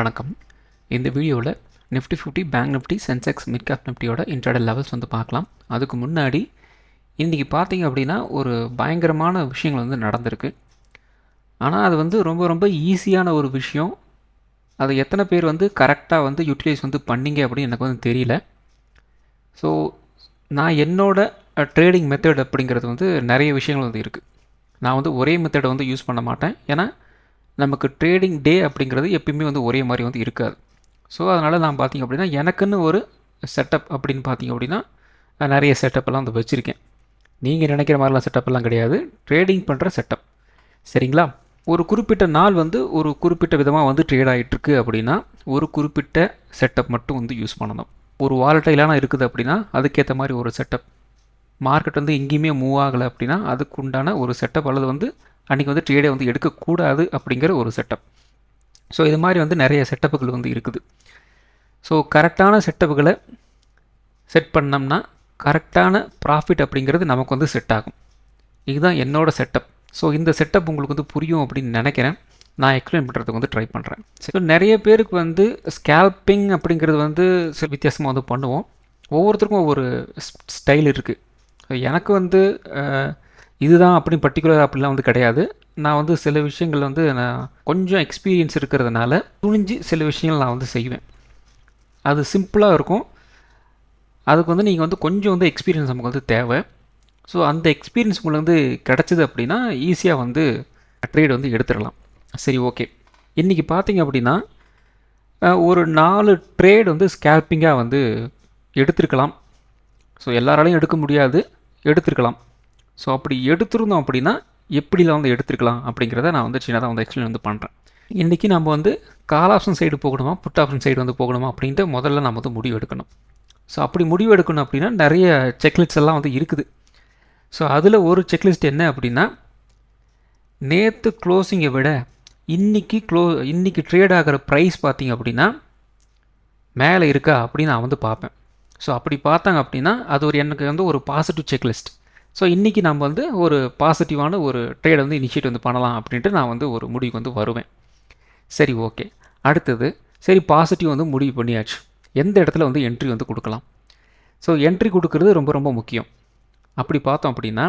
வணக்கம். இந்த வீடியோவில் Nifty 50 bank Nifty Sensex mid cap நிஃப்டியோட இன்ட்ராடே லெவல்ஸ் பார்க்கலாம். அதுக்கு முன்னாடி இன்றைக்கி பார்த்தீங்க அப்படின்னா ஒரு பயங்கரமான விஷயங்கள் நடந்திருக்கு. ஆனால் அது ரொம்ப ரொம்ப ஈஸியான ஒரு விஷயம். அதை எத்தனை பேர் கரெக்டாக யூட்டிலைஸ் பண்ணீங்க அப்படின்னு எனக்கு தெரியல. ஸோ நான் என்னோட ட்ரேடிங் மெத்தட் அப்படிங்கிறது நிறைய விஷயங்கள் இருக்குது. நான் ஒரே மெத்தடை யூஸ் பண்ண மாட்டேன். ஏன்னா நமக்கு ட்ரேடிங் டே அப்படிங்கிறது எப்பயுமே ஒரே மாதிரி இருக்காது. ஸோ அதனால் நான் பார்த்திங்க அப்படின்னா எனக்குன்னு ஒரு செட்டப் அப்படின்னு பார்த்திங்க அப்படின்னா நிறைய செட்டப்பெல்லாம் வச்சுருக்கேன். நீங்கள் நினைக்கிற மாதிரிலாம் செட்டப்பெல்லாம் கிடையாது. ட்ரேடிங் பண்ணுற செட்டப், சரிங்களா? ஒரு குறிப்பிட்ட நாள் ஒரு குறிப்பிட்ட விதமாக ட்ரேட் ஆகிட்டுருக்கு அப்படின்னா ஒரு குறிப்பிட்ட செட்டப் மட்டும் யூஸ் பண்ணணும். ஒரு வாலட்டைலான இருக்குது அப்படின்னா அதுக்கேற்ற மாதிரி ஒரு செட்டப். மார்க்கெட் எங்கேயுமே மூவ் ஆகலை அப்படின்னா அதுக்கு உண்டான ஒரு செட்டப், அல்லது அன்றைக்கி ட்ரேடை எடுக்கக்கூடாது அப்படிங்கிற ஒரு செட்டப். ஸோ இது மாதிரி நிறைய செட்டப்புகள் இருக்குது. ஸோ கரெக்டான செட்டப்புகளை செட் பண்ணோம்னா கரெக்டான ப்ராஃபிட் அப்படிங்கிறது நமக்கு செட் ஆகும். இதுதான் என்னோடய செட்டப். ஸோ இந்த செட்டப் உங்களுக்கு புரியும் அப்படின்னு நினைக்கிறேன். நான் எக்ஸ்பிளைன் பண்ணுறதுக்கு ட்ரை பண்ணுறேன். ஸோ நிறைய பேருக்கு ஸ்கேல்பிங் அப்படிங்கிறது வித்தியாசமாக பண்ணுவோம். ஒவ்வொருத்தருக்கும் ஒவ்வொரு ஸ்டைல் இருக்குது. எனக்கு இதுதான் அப்படி பர்டிகுலர் அப்படிலாம் கிடையாது. நான் சில விஷயங்கள் நான் கொஞ்சம் எக்ஸ்பீரியன்ஸ் இருக்கிறதுனால துணிஞ்சு சில விஷயங்கள் நான் செய்வேன். அது சிம்பிளாக இருக்கும். அதுக்கு நீங்கள் கொஞ்சம் எக்ஸ்பீரியன்ஸ் நமக்கு தேவை. ஸோ அந்த எக்ஸ்பீரியன்ஸ் உங்களுக்கு கிடச்சிது அப்படின்னா ஈஸியாக ட்ரேட் எடுத்துடலாம். சரி, ஓகே. இன்றைக்கி பார்த்தீங்க அப்படின்னா ஒரு 4 ட்ரேட் ஸ்கேல்பிங்காக எடுத்துருக்கலாம். ஸோ எல்லாராலையும் எடுக்க முடியாது, எடுத்துருக்கலாம். ஸோ அப்படி எடுத்துருந்தோம் அப்படின்னா எப்படிலாம் எடுத்துருக்கலாம் அப்படிங்கிறத நான் சின்னதாக எக்ஸ்பிளைன் பண்ணுறேன். இன்றைக்கி நம்ம கால் ஆப்ஷன் சைடு போகணுமா, புட் ஆப்ஷன் சைடு போகணுமா அப்படின்ட்டு முதல்ல நம்ம முடிவு எடுக்கணும். ஸோ அப்படி முடிவு எடுக்கணும் அப்படின்னா நிறைய செக்லிஸ்ட் எல்லாம் இருக்குது. ஸோ அதில் ஒரு செக்லிஸ்ட் என்ன அப்படின்னா, நேற்று க்ளோசிங்கை விட இன்றைக்கி ட்ரேட் ஆகிற ப்ரைஸ் பார்த்திங்க அப்படின்னா மேலே இருக்கா அப்படின்னு நான் பார்ப்பேன். ஸோ அப்படி பார்த்தாங்க அப்படின்னா அது எனக்கு ஒரு பாசிட்டிவ் செக்லிஸ்ட். ஸோ இன்றைக்கி நம்ம ஒரு பாசிட்டிவான ஒரு ட்ரேடை இனிஷியேட் பண்ணலாம் அப்படின்ட்டு நான் ஒரு முடிவுக்கு வருவேன். சரி, ஓகே. அடுத்தது, சரி பாசிட்டிவ் முடிவு பண்ணியாச்சு. எந்த இடத்துல என்ட்ரி கொடுக்கலாம். ஸோ என்ட்ரி கொடுக்கறது ரொம்ப ரொம்ப முக்கியம். அப்படி பார்த்தோம் அப்படின்னா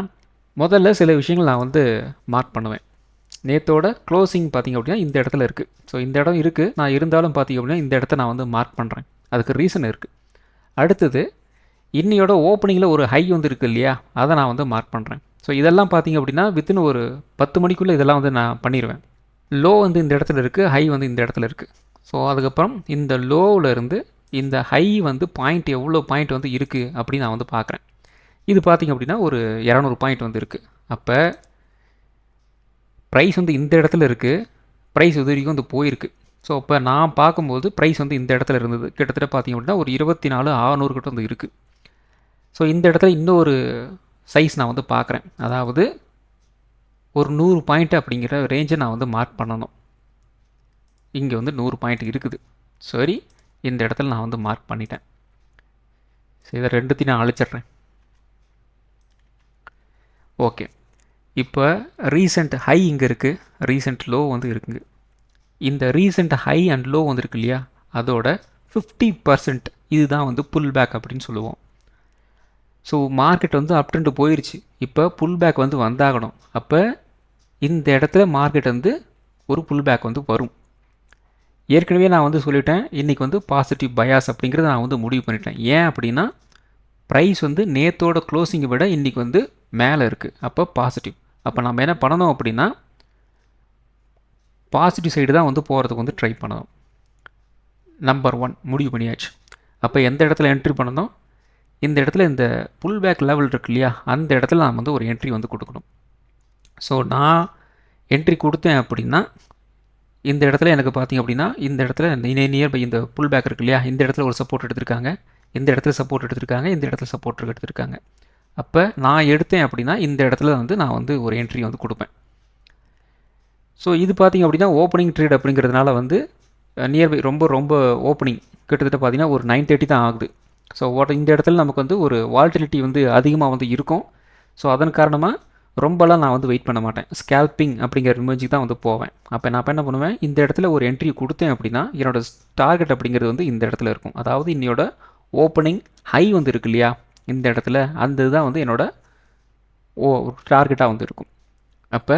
முதல்ல சில விஷயங்கள் நான் மார்க் பண்ணுவேன். நேற்றோட க்ளோசிங் பார்த்திங்க அப்படின்னா இந்த இடத்துல இருக்குது. ஸோ இந்த இடம் இருக்குது. நான் இருந்தாலும் பார்த்திங்க அப்படின்னா இந்த இடத்த நான் மார்க் பண்ணுறேன். அதுக்கு ரீசன் இருக்குது. அடுத்தது, இன்னையோட ஓப்பனிங்கில் ஒரு ஹை இருக்குது இல்லையா, அதை நான் மார்க் பண்ணுறேன். ஸோ இதெல்லாம் பார்த்திங்க அப்படின்னா வித்தின் ஒரு 10 மணிக்குள்ளே இதெல்லாம் நான் பண்ணிடுவேன். லோ இந்த இடத்துல இருக்குது, ஹை இந்த இடத்துல இருக்குது. ஸோ அதுக்கப்புறம் இந்த லோவில் இருந்து இந்த ஹை பாயிண்ட் எவ்வளோ பாயிண்ட் இருக்குது அப்படின்னு நான் பார்க்குறேன். இது பார்த்திங்க அப்படின்னா ஒரு 200 பாயிண்ட் இருக்குது. அப்போ ப்ரைஸ் இந்த இடத்துல இருக்குது, ப்ரைஸ் இது வரைக்கும் போயிருக்கு. ஸோ அப்போ நான் பார்க்கும்போது ப்ரைஸ் இந்த இடத்துல இருந்தது. கிட்டத்தட்ட பார்த்திங்க அப்படின்னா ஒரு 24,600 கிட்ட இருக்குது. ஸோ இந்த இடத்துல இன்னொரு சைஸ் நான் பார்க்குறேன். அதாவது ஒரு 100 பாயிண்ட் அப்படிங்கிற ரேஞ்சை நான் மார்க் பண்ணணும். இங்கே 100 பாயிண்ட் இருக்குது. சரி, இந்த இடத்துல நான் மார்க் பண்ணிட்டேன். சரி, இதை ரெண்டுத்தையும் நான் அழிச்சிட்றேன். ஓகே. இப்போ ரீசெண்ட் ஹை இங்கே இருக்குது, ரீசெண்ட் லோ இருக்குங்க. இந்த ரீசெண்ட் ஹை அண்ட் லோ இருக்கு இல்லையா, அதோட 50% இதுதான் புல் பேக் அப்படின்னு சொல்லுவோம். ஸோ மார்க்கெட் அப் ட்ரெண்ட் போயிடுச்சு. இப்போ புல் பேக் வந்தாகணும். அப்போ இந்த இடத்துல மார்க்கெட் ஒரு புல் பேக் வரும். ஏற்கனவே நான் சொல்லிட்டேன், இன்றைக்கி பாசிட்டிவ் பயாஸ் அப்படிங்கிறத நான் முடிவு பண்ணிட்டேன். ஏன் அப்படின்னா ப்ரைஸ் நேற்றோட க்ளோசிங்கை விட இன்றைக்கி மேலே இருக்குது. அப்போ பாசிட்டிவ். அப்போ நம்ம என்ன பண்ணணும் அப்படின்னா பாசிட்டிவ் சைடு தான் போகிறதுக்கு ட்ரை பண்ணணும். நம்பர் 1 முடிவு பண்ணியாச்சு. அப்போ எந்த இடத்துல என்ட்ரி பண்ணணும், இந்த இடத்துல இந்த புல் பேக் லெவல் இருக்கு இல்லையா, அந்த இடத்துல நான் ஒரு என்ட்ரி கொடுக்கணும். ஸோ நான் என்ட்ரி கொடுத்தேன் அப்படின்னா இந்த இடத்துல எனக்கு பார்த்திங்க அப்படின்னா இந்த இடத்துல நியர்பை இந்த புல் பேக் இருக்கு இல்லையா, இந்த இடத்துல ஒரு சப்போர்ட் எடுத்திருக்காங்க, இந்த இடத்துல சப்போர்ட் எடுத்திருக்காங்க, இந்த இடத்துல சப்போர்ட் எடுத்திருக்காங்க. அப்போ நான் எடுத்தேன் அப்படின்னா இந்த இடத்துல நான் ஒரு என்ட்ரி கொடுப்பேன். ஸோ இது பார்த்திங்க அப்படின்னா ஓப்பனிங் ட்ரேட் அப்படிங்கிறதுனால நியர்பை ரொம்ப ரொம்ப ஓப்பனிங் கிட்டத்தட்ட பார்த்திங்கன்னா ஒரு 9:30 தான் ஆகுது. ஸோ இந்த இடத்துல நமக்கு ஒரு வால்டிலிட்டி அதிகமாக இருக்கும். ஸோ அதன் காரணமாக ரொம்பலாம் நான் வந்து வெயிட் பண்ண மாட்டேன். ஸ்கேல்பிங் அப்படிங்கிற ரிமேஜுக்கு தான் வந்து போவேன். அப்போ நான் என்ன பண்ணுவேன், இந்த இடத்துல ஒரு என்ட்ரி கொடுத்தேன் அப்படின்னா என்னோட டார்கெட் அப்படிங்கிறது வந்து இந்த இடத்துல இருக்கும். அதாவது இன்னையோட ஓப்பனிங் ஹை வந்து இருக்கு இல்லையா, இந்த இடத்துல அந்த இதுதான் வந்து என்னோட டார்கெட்டாக வந்து இருக்கும். அப்போ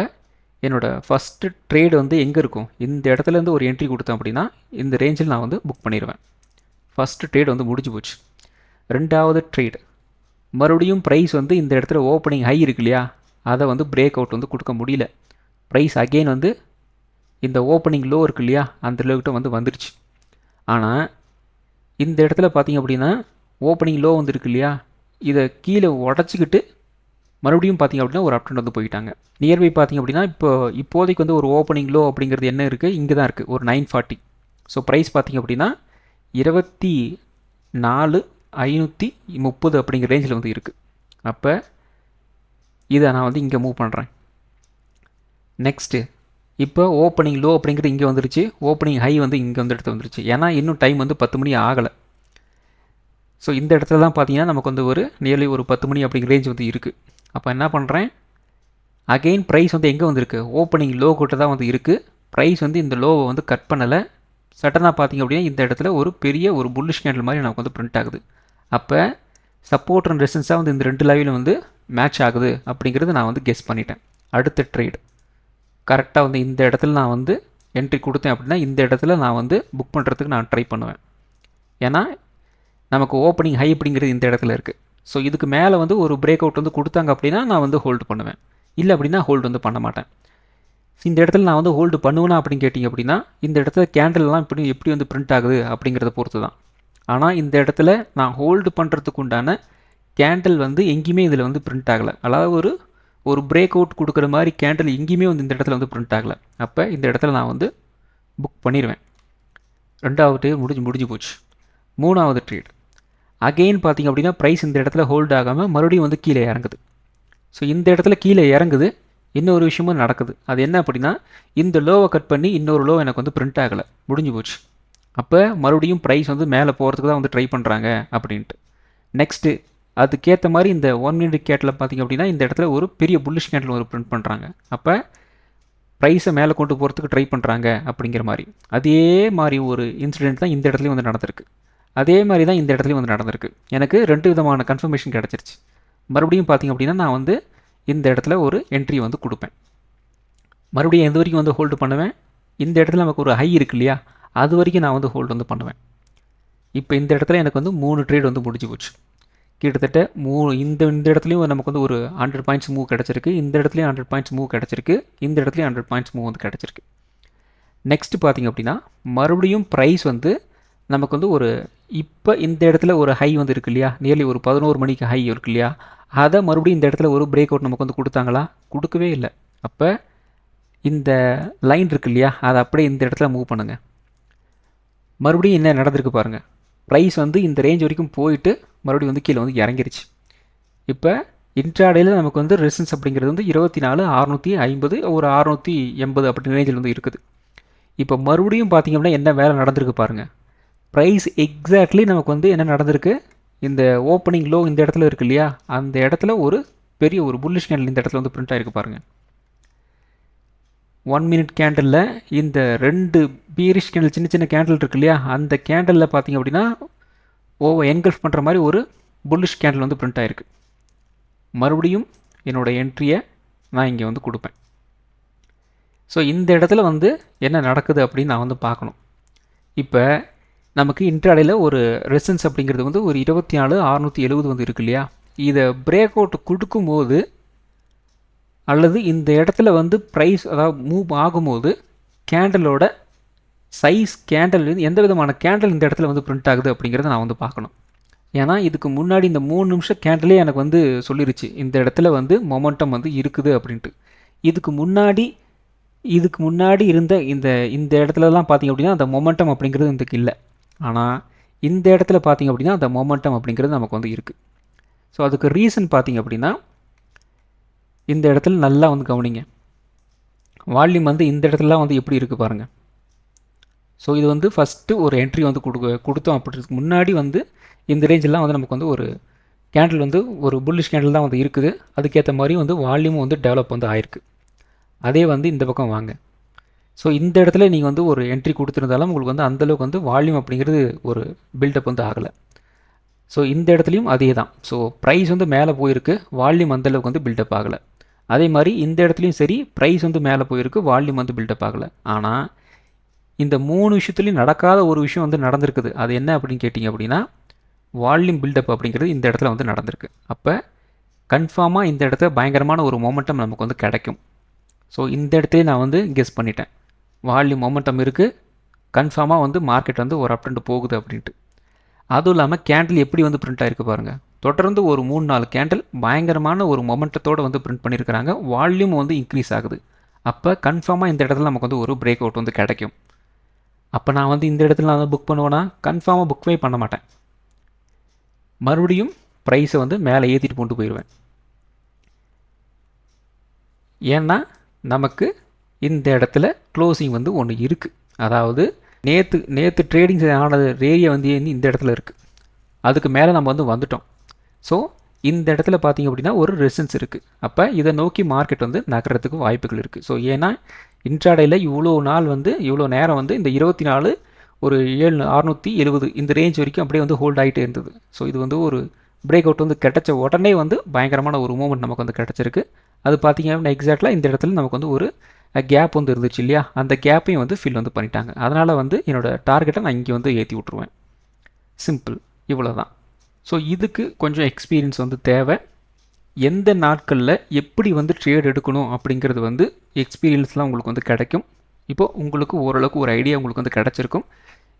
என்னோட ஃபஸ்ட்டு ட்ரேடு வந்து எங்கே இருக்கும், இந்த இடத்துலேருந்து ஒரு என்ட்ரி கொடுத்தேன் அப்படின்னா இந்த ரேஞ்சில் நான் வந்து புக் பண்ணிடுவேன். ஃபஸ்ட்டு ட்ரேட் வந்து முடிஞ்சு போச்சு. ரெண்டாவது ட்ரேடு மறுபடியும் ப்ரைஸ் வந்து இந்த இடத்துல ஓப்பனிங் ஹை இருக்கு இல்லையா, அதை வந்து பிரேக் அவுட் வந்து கொடுக்க முடியல. ப்ரைஸ் அகெயின் வந்து இந்த ஓப்பனிங் லோ இருக்கு இல்லையா, அந்த லோக்கிட்ட வந்து வந்துருச்சு. ஆனால் இந்த இடத்துல பார்த்தீங்க அப்படின்னா ஓப்பனிங் லோ வந்து இருக்கு இல்லையா, இதை கீழே உடச்சிக்கிட்டு மறுபடியும் பார்த்தீங்க அப்படின்னா ஒரு அப் ட்ரெண்ட் வந்து போயிட்டாங்க. நியர்பை பார்த்தீங்க அப்படின்னா இப்போதைக்கு வந்து ஒரு ஓப்பனிங் லோ அப்படிங்கிறது என்ன இருக்குது, இங்கே தான் இருக்குது, ஒரு 940. ஸோ ப்ரைஸ் பார்த்தீங்க அப்படின்னா 24,530 அப்படிங்கிற ரேஞ்சில் வந்து இருக்குது. அப்போ இதை நான் வந்து இங்கே மூவ் பண்ணுறேன். நெக்ஸ்ட்டு இப்போ ஓப்பனிங் லோ அப்படிங்கிறது இங்கே வந்துருச்சு, ஓப்பனிங் ஹை வந்து இங்கே வந்து இடத்துல வந்துருச்சு. ஏன்னா இன்னும் டைம் வந்து 10 மணி ஆகலை. ஸோ இந்த இடத்துல தான் பார்த்தீங்கன்னா நமக்கு வந்து ஒரு நியர்லி ஒரு 10 மணி அப்படிங்கிற ரேஞ்ச் வந்து இருக்குது. அப்போ என்ன பண்ணுறேன், அகெயின் ப்ரைஸ் வந்து எங்கே வந்துருக்கு, ஓப்பனிங் லோ கிட்ட தான் வந்து இருக்குது. ப்ரைஸ் வந்து இந்த லோவை வந்து கட் பண்ணலை. சட்டனாக பார்த்தீங்க அப்படின்னா இந்த இடத்துல ஒரு பெரிய ஒரு புல்லிஷ் கேண்டில் மாதிரி நமக்கு வந்து பிரிண்ட் ஆகுது. அப்போ சப்போர்ட் அண்ட் ரெசிஸ்டன்ஸாக வந்து இந்த ரெண்டு லெவலும் வந்து மேட்ச் ஆகுது அப்படிங்கிறது நான் வந்து கெஸ் பண்ணிட்டேன். அடுத்த ட்ரேடு கரெக்டாக வந்து இந்த இடத்துல நான் வந்து என்ட்ரி கொடுத்தேன் அப்படின்னா இந்த இடத்துல நான் வந்து புக் பண்ணுறதுக்கு நான் ட்ரை பண்ணுவேன். ஏன்னா நமக்கு ஓப்பனிங் ஹை அப்படிங்கிறது இந்த இடத்துல இருக்குது. ஸோ இதுக்கு மேலே வந்து ஒரு பிரேக் அவுட் வந்து கொடுத்தாங்க அப்படின்னா நான் வந்து ஹோல்டு பண்ணுவேன், இல்லை அப்படின்னா ஹோல்டு வந்து பண்ண மாட்டேன். இந்த இடத்துல நான் வந்து ஹோல்டு பண்ணுவேனா அப்படின்னு கேட்டிங்க அப்படின்னா இந்த இடத்துல கேண்டல்லாம் எப்படி வந்து பிரிண்ட் ஆகுது அப்படிங்கிறத பொறுத்து தான். ஆனால் இந்த இடத்துல நான் ஹோல்டு பண்ணுறதுக்கு உண்டான கேண்டில் வந்து எங்கேயுமே இதில் வந்து பிரிண்ட் ஆகலை. அதாவது ஒரு பிரேக் அவுட் கொடுக்குற மாதிரி கேண்டில் எங்கேயுமே வந்து இந்த இடத்துல வந்து பிரிண்ட் ஆகலை. அப்போ இந்த இடத்துல நான் வந்து புக் பண்ணிடுவேன். ரெண்டாவது ட்ரேட் முடிஞ்சு போச்சு. மூணாவது ட்ரேட் அகெயின் பார்த்திங்க அப்படின்னா ப்ரைஸ் இந்த இடத்துல ஹோல்டு ஆகாமல் மறுபடியும் வந்து கீழே இறங்குது. ஸோ இந்த இடத்துல கீழே இறங்குது, இன்னொரு விஷயமும் நடக்குது. அது என்ன அப்படின்னா இந்த லோவை கட் பண்ணி இன்னொரு லோ எனக்கு வந்து பிரிண்ட் ஆகலை, முடிஞ்சு போச்சு. அப்போ மறுபடியும் ப்ரைஸ் வந்து மேலே போகிறதுக்கு தான் வந்து ட்ரை பண்ணுறாங்க அப்படின்ட்டு. நெக்ஸ்ட்டு அதுக்கேற்ற மாதிரி இந்த 1 மினிட் கேட்டில் பார்த்திங்க அப்படின்னா இந்த இடத்துல ஒரு பெரிய புல்லிஷ் கேண்டில் ஒரு பிரிண்ட் பண்ணுறாங்க. அப்போ ப்ரைஸை மேலே கொண்டு போகிறதுக்கு ட்ரை பண்ணுறாங்க அப்படிங்கிற மாதிரி. அதே மாதிரி ஒரு இன்சிடெண்ட் தான் இந்த இடத்துலையும் வந்து நடந்திருக்கு. அதே மாதிரி தான் இந்த இடத்துலையும் வந்து நடந்திருக்கு. எனக்கு 2 விதமான கன்ஃபர்மேஷன் கிடச்சிருச்சு. மறுபடியும் பார்த்திங்க அப்படின்னா நான் வந்து இந்த இடத்துல ஒரு என்ட்ரி வந்து கொடுப்பேன். மறுபடியும் எந்த வரைக்கும் வந்து ஹோல்டு பண்ணுவேன், இந்த இடத்துல நமக்கு ஒரு ஹை இருக்கு இல்லையா, அது வரைக்கும் நான் வந்து ஹோல்டு வந்து பண்ணுவேன். இப்போ இந்த இடத்துல எனக்கு வந்து 3 ட்ரேட் வந்து முடிஞ்சு போச்சு. கிட்டத்தட்ட இந்த இடத்துலையும் நமக்கு வந்து ஒரு 100 பாயிண்ட்ஸ் மூவ் கிடச்சிருக்கு, இந்த இடத்துலையும் 100 பாயிண்ட்ஸ் மூவ் கிடச்சிருக்கு, இந்த இடத்துலையும் 100 பாயிண்ட்ஸ் மூவ் வந்து கிடச்சிருக்கு. நெக்ஸ்ட்டு பார்த்திங்க அப்படின்னா மறுபடியும் ப்ரைஸ் வந்து நமக்கு வந்து ஒரு இப்போ இந்த இடத்துல ஒரு ஹை வந்து இருக்கு இல்லையா, நியர்லி ஒரு 11 மணிக்கு ஹை இருக்கு இல்லையா, அதை மறுபடியும் இந்த இடத்துல ஒரு பிரேக் அவுட் நமக்கு வந்து கொடுத்தாங்களா, கொடுக்கவே இல்லை. அப்போ இந்த லைன் இருக்கு இல்லையா, அதை அப்படியே இந்த இடத்துல மூவ் பண்ணுங்கள். மறுபடியும் என்ன நடந்திருக்கு பாருங்கள், ப்ரைஸ் வந்து இந்த ரேஞ்ச் வரைக்கும் போயிட்டு மறுபடியும் வந்து கீழே வந்து இறங்கிருச்சு. இப்போ இன்ட்ராடேயில் நமக்கு வந்து ரெசிஸ்டன்ஸ் அப்படிங்கிறது வந்து 24,650 ஒரு 680 அப்படிங்கிற ரேஞ்சில் வந்து இருக்குது. இப்போ மறுபடியும் பார்த்திங்க அப்படின்னா என்ன வேலை நடந்திருக்கு பாருங்கள், ப்ரைஸ் எக்ஸாக்ட்லி நமக்கு வந்து என்ன நடந்திருக்கு, இந்த ஓப்பனிங் லோ இந்த இடத்துல இருக்கு இல்லையா, அந்த இடத்துல ஒரு பெரிய ஒரு புல்லிஷ் கேண்டில் இந்த இடத்துல வந்து பிரிண்ட் ஆகிருக்கு பாருங்கள். 1 மினிட் கேண்டலில் இந்த 2 பீரிஷ் கேண்டில் சின்ன சின்ன கேண்டில் இருக்கு இல்லையா, அந்த கேண்டலில் பார்த்திங்க அப்படின்னா என்கல்ஃப் பண்ணுற மாதிரி ஒரு புல்லிஷ் கேண்டில் வந்து பிரிண்ட் ஆகிருக்கு. மறுபடியும் என்னோடய என்ட்ரியை நான் இங்கே வந்து கொடுப்பேன். ஸோ இந்த இடத்துல வந்து என்ன நடக்குது அப்படின்னு நான் வந்து பார்க்கணும். இப்போ நமக்கு இன்ட்ராடேயில் ஒரு ரெசிஸ்டன்ஸ் அப்படிங்கிறது வந்து ஒரு 24,670 வந்து இருக்கு இல்லையா, இதை பிரேக் அவுட் கொடுக்கும்போது அல்லது இந்த இடத்துல வந்து ப்ரைஸ் அதாவது மூவ் ஆகும்போது கேண்டலோட சைஸ், கேண்டல் எந்த விதமான கேண்டல் இந்த இடத்துல வந்து பிரிண்ட் ஆகுது அப்படிங்கிறத நான் வந்து பார்க்கணும். ஏன்னா இதுக்கு முன்னாடி இந்த 3 நிமிஷம் கேண்டலே எனக்கு வந்து சொல்லிருச்சு இந்த இடத்துல வந்து மொமெண்டம் வந்து இருக்குது அப்படின்ட்டு. இதுக்கு முன்னாடி இருந்த இந்த இடத்துலலாம் பார்த்திங்க அப்படின்னா அந்த மொமெண்டம் அப்படிங்கிறது இதுக்கு இல்லை. ஆனால் இந்த இடத்துல பார்த்திங்க அப்படின்னா அந்த மொமெண்டம் அப்படிங்கிறது நமக்கு வந்து இருக்குது. ஸோ அதுக்கு ரீசன் பார்த்திங்க அப்படின்னா இந்த இடத்துல நல்லா வந்து கவனிங்க, வால்யூம் வந்து இந்த இடத்துலலாம் வந்து எப்படி இருக்குது பாருங்கள். ஸோ இது வந்து ஃபஸ்ட்டு ஒரு என்ட்ரி வந்து கொடுத்தோம். அப்படின்றதுக்கு முன்னாடி வந்து இந்த ரேஞ்செல்லாம் வந்து நமக்கு வந்து ஒரு கேண்டில் வந்து ஒரு புல்லிஷ் கேண்டில் தான் வந்து இருக்குது. அதுக்கேற்ற மாதிரி வந்து வால்யூமும் வந்து டெவலப் வந்து ஆயிருக்கு. அதே வந்து இந்த பக்கம் வாங்க. ஸோ இந்த இடத்துல நீங்கள் வந்து ஒரு என்ட்ரி கொடுத்துருந்தாலும் உங்களுக்கு வந்து அந்தளவுக்கு வந்து வால்யூம் அப்படிங்கிறது ஒரு பில்டப் வந்து ஆகலை. ஸோ இந்த இடத்துலையும் அதே தான். ஸோ ப்ரைஸ் வந்து மேலே போயிருக்கு, வால்யூம் அந்தளவுக்கு வந்து பில்டப் ஆகலை. அதே மாதிரி இந்த இடத்துலையும் சரி, ப்ரைஸ் வந்து மேலே போயிருக்கு, வால்யூம் வந்து பில்டப் ஆகலை. ஆனால் இந்த 3 விஷயத்துலையும் நடக்காத ஒரு விஷயம் வந்து நடந்திருக்குது. அது என்ன அப்படின்னு கேட்டிங்க அப்படின்னா, வால்யூம் பில்டப் அப்படிங்கிறது இந்த இடத்துல வந்து நடந்திருக்கு. அப்போ கன்ஃபார்மாக இந்த இடத்துல பயங்கரமான ஒரு மொமெண்டம் நமக்கு வந்து கிடைக்கும். ஸோ இந்த இடத்துல நான் வந்து கெஸ் பண்ணிட்டேன், வால்யூம் மொமெண்டம் இருக்குது, கன்ஃபார்மாக வந்து மார்க்கெட் வந்து ஒரு அப் ட்ரெண்ட் போகுது அப்படின்ட்டு. அதுவும் இல்லாமல் கேண்டில் எப்படி வந்து பிரிண்ட் ஆகிருக்கு பாருங்கள். தொடர்ந்து ஒரு 3-4 கேண்டில் பயங்கரமான ஒரு மொமெண்டத்தோடு வந்து பிரிண்ட் பண்ணியிருக்கிறாங்க. வால்யூம் வந்து இன்க்ரீஸ் ஆகுது. அப்போ கன்ஃபார்மாக இந்த இடத்துல நமக்கு வந்து ஒரு பிரேக் அவுட் வந்து கிடைக்கும். அப்போ நான் வந்து இந்த இடத்துல நான் வந்து புக் பண்ணுவேன்னா கன்ஃபார்மாக புக்வே பண்ண மாட்டேன். மறுபடியும் ப்ரைஸை வந்து மேலே ஏற்றிட்டு கொண்டு போயிடுவேன். ஏன்னா நமக்கு இந்த இடத்துல க்ளோசிங் வந்து ஒன்று இருக்குது. அதாவது நேற்று ட்ரேடிங் ஆனது ஏரியா வந்து இந்த இடத்துல இருக்குது. அதுக்கு மேலே நம்ம வந்து வந்துட்டோம். ஸோ இந்த இடத்துல பார்த்திங்க அப்படின்னா ஒரு ரெசிஸ்டன்ஸ் இருக்குது. அப்போ இதை நோக்கி மார்க்கெட் வந்து நகர்றதுக்கு வாய்ப்புகள் இருக்குது. ஸோ ஏன்னா இன்ட்ராடேயில் இவ்வளோ நேரம் வந்து இந்த 24 ஒரு 670 இந்த ரேஞ்ச் வரைக்கும் அப்படியே வந்து ஹோல்ட் ஆகிட்டே இருந்தது. ஸோ இது வந்து ஒரு பிரேக் அவுட் வந்து கிடைச்ச உடனே வந்து பயங்கரமான ஒரு மூமெண்ட் நமக்கு வந்து கிடச்சிருக்கு. அது பார்த்திங்க அப்படின்னா எக்ஸாக்டாக இந்த இடத்துல நமக்கு வந்து ஒரு கேப் வந்து இருந்துச்சு இல்லையா, அந்த கேப்பையும் வந்து ஃபில் வந்து பண்ணிட்டாங்க. அதனால் வந்து என்னோடய டார்கெட்டை நான் இங்கே வந்து ஏற்றி விட்ருவேன். சிம்பிள், இவ்வளோ தான். ஸோ இதுக்கு கொஞ்சம் எக்ஸ்பீரியன்ஸ் வந்து தேவை. எந்த நாட்களில் எப்படி வந்து ட்ரேட் எடுக்கணும் அப்படிங்கிறது வந்து எக்ஸ்பீரியன்ஸ்லாம் உங்களுக்கு வந்து கிடைக்கும். இப்போது உங்களுக்கு ஓரளவுக்கு ஒரு ஐடியா உங்களுக்கு வந்து கிடச்சிருக்கும்.